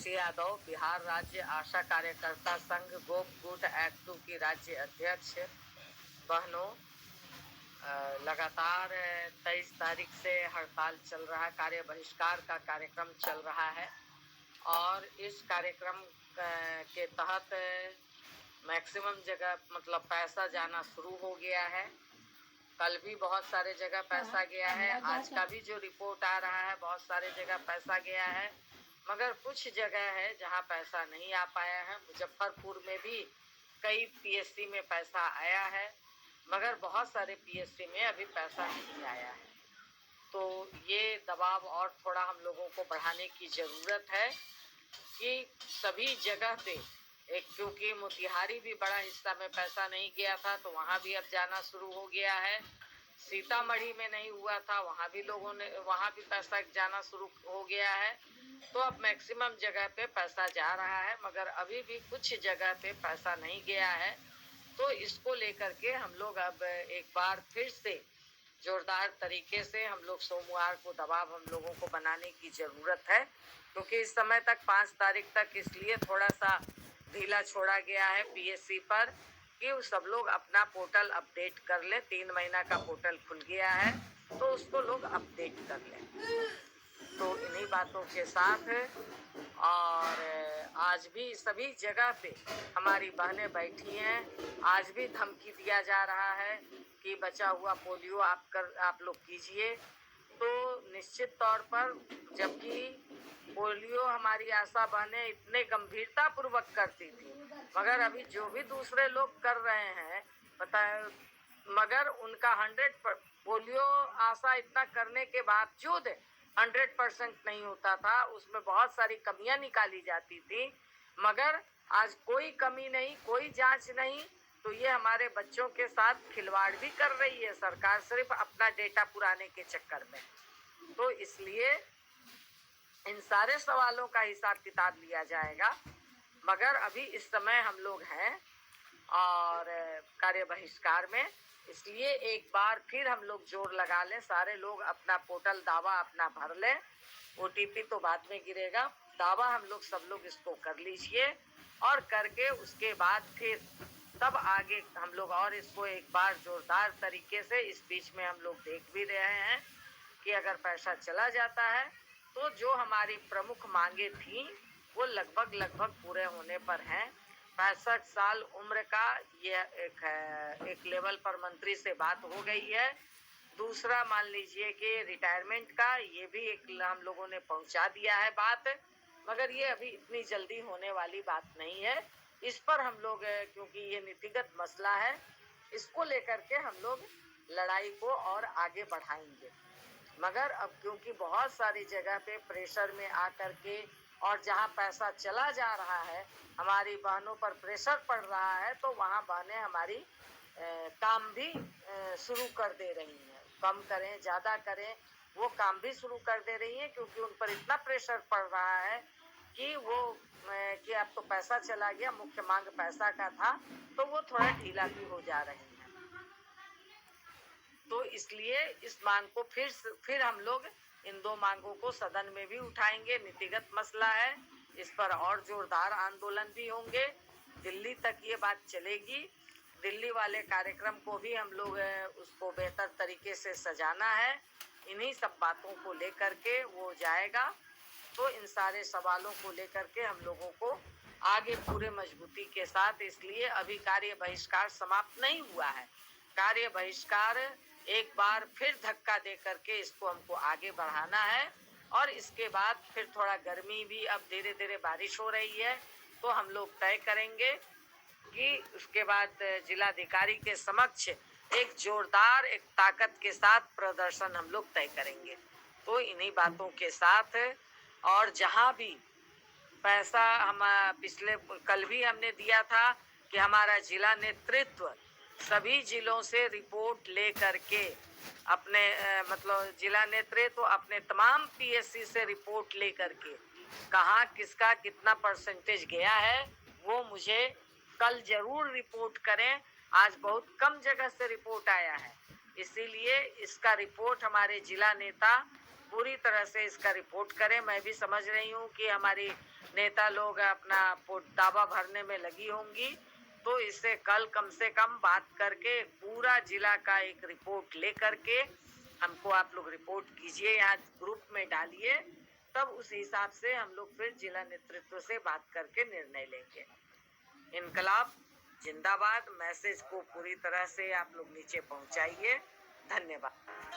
यादव बिहार राज्य आशा कार्यकर्ता संघ गोप गुट एक्ट 2 की राज्य अध्यक्ष। बहनों, लगातार 23 तारीख से हड़ताल चल रहा है, कार्य बहिष्कार का कार्यक्रम चल रहा है और इस कार्यक्रम के तहत मैक्सिमम जगह मतलब पैसा जाना शुरू हो गया है। कल भी बहुत सारे जगह पैसा गया है, आज का भी जो रिपोर्ट आ रहा है बहुत सारे जगह पैसा गया है, मगर कुछ जगह है जहां पैसा नहीं आ पाया है। मुजफ्फरपुर में भी कई पीएससी में पैसा आया है, मगर बहुत सारे पीएससी में अभी पैसा नहीं आया है। तो ये दबाव और थोड़ा हम लोगों को बढ़ाने की ज़रूरत है कि सभी जगह पे क्योंकि मोतिहारी भी बड़ा हिस्सा में पैसा नहीं गया था तो वहाँ भी अब जाना शुरू हो गया है। सीतामढ़ी में नहीं हुआ था, वहाँ भी पैसा जाना शुरू हो गया है। तो अब मैक्सिमम जगह पे पैसा जा रहा है, मगर अभी भी कुछ जगह पे पैसा नहीं गया है। तो इसको लेकर के हम लोग अब एक बार फिर से जोरदार तरीके से हम लोग सोमवार को दबाव हम लोगों को बनाने की ज़रूरत है, क्योंकि इस समय तक 5 तारीख तक इसलिए थोड़ा सा ढीला छोड़ा गया है पीएससी पर कि सब लोग अपना पोर्टल अपडेट कर लें। 3 महीना का पोर्टल खुल गया है तो उसको लोग अपडेट कर लें। तो इन्हीं बातों के साथ और आज भी सभी जगह पे हमारी बहनें बैठी हैं। आज भी धमकी दिया जा रहा है कि बचा हुआ पोलियो आप लोग कीजिए। तो निश्चित तौर पर जबकि पोलियो हमारी आशा बहनें इतने गंभीरता पूर्वक करती थी, मगर अभी जो भी दूसरे लोग कर रहे हैं मगर उनका 100 पोलियो आशा इतना करने के बावजूद 100% नहीं होता था, उसमें बहुत सारी कमियां निकाली जाती थी, मगर आज कोई कमी नहीं, कोई जांच नहीं। तो ये हमारे बच्चों के साथ खिलवाड़ भी कर रही है सरकार, सिर्फ अपना डेटा पुराने के चक्कर में। तो इसलिए इन सारे सवालों का हिसाब किताब लिया जाएगा, मगर अभी इस समय हम लोग हैं और कार्य बहिष्कार में। इसलिए एक बार फिर हम लोग जोर लगा लें, सारे लोग अपना पोर्टल दावा अपना भर लें। ओटीपी तो बाद में गिरेगा, दावा हम लोग सब लोग इसको कर लीजिए और करके उसके बाद फिर तब आगे हम लोग और इसको एक बार जोरदार तरीके से। इस बीच में हम लोग देख भी रहे हैं कि अगर पैसा चला जाता है तो जो हमारी प्रमुख मांगे थी वो लगभग पूरे होने पर हैं। 65 साल उम्र का ये एक लेवल पर मंत्री से बात हो गई है। दूसरा मान लीजिए कि रिटायरमेंट का ये भी एक हम लोगों ने पहुंचा दिया है बात, मगर ये अभी इतनी जल्दी होने वाली बात नहीं है। इस पर हम लोग क्योंकि ये नीतिगत मसला है, इसको लेकर के हम लोग लड़ाई को और आगे बढ़ाएंगे। मगर अब क्योंकि बहुत सारी जगह पे प्रेशर में आकर के और जहाँ पैसा चला जा रहा है हमारी बहनों पर प्रेशर पड़ रहा है, तो वहाँ बहनें हमारी काम भी शुरू कर दे रही हैं। कम करें ज़्यादा करें वो काम भी शुरू कर दे रही हैं, क्योंकि उन पर इतना प्रेशर पड़ रहा है कि वो कि अब तो पैसा चला गया, मुख्य मांग पैसा का था, तो वो थोड़ा ढीला भी हो जा रही हैं। तो इसलिए इस मांग को फिर हम लोग इन 2 मांगों को सदन में भी उठाएंगे। नीतिगत मसला है, इस पर और जोरदार आंदोलन भी होंगे, दिल्ली तक ये बात चलेगी। दिल्ली वाले कार्यक्रम को भी हम लोग उसको बेहतर तरीके से सजाना है। इन्हीं सब बातों को लेकर के वो जाएगा। तो इन सारे सवालों को लेकर के हम लोगों को आगे पूरे मजबूती के साथ, इसलिए अभी कार्य बहिष्कार समाप्त नहीं हुआ है। कार्य बहिष्कार एक बार फिर धक्का दे करके इसको हमको आगे बढ़ाना है और इसके बाद फिर थोड़ा गर्मी भी, अब धीरे धीरे बारिश हो रही है, तो हम लोग तय करेंगे कि उसके बाद जिलाधिकारी के समक्ष एक जोरदार एक ताकत के साथ प्रदर्शन हम लोग तय करेंगे। तो इन्हीं बातों के साथ और जहां भी पैसा हम कल भी हमने दिया था कि हमारा जिला नेतृत्व सभी जिलों से रिपोर्ट ले करके अपने मतलब जिला नेतृत्व अपने तमाम पीएससी से रिपोर्ट ले करके कहाँ किसका कितना परसेंटेज गया है वो मुझे कल जरूर रिपोर्ट करें। आज बहुत कम जगह से रिपोर्ट आया है, इसीलिए इसका रिपोर्ट हमारे जिला नेता पूरी तरह से इसका रिपोर्ट करें। मैं भी समझ रही हूँ कि हमारी नेता लोग अपना दावा भरने में लगी होंगी, तो इससे कल कम से कम बात करके पूरा जिला का एक रिपोर्ट ले करके हमको आप लोग रिपोर्ट कीजिए, यहाँ ग्रुप में डालिए, तब उस हिसाब से हम लोग फिर जिला नेतृत्व से बात करके निर्णय लेंगे। इनकलाब जिंदाबाद मैसेज को पूरी तरह से आप लोग नीचे पहुंचाइए। धन्यवाद।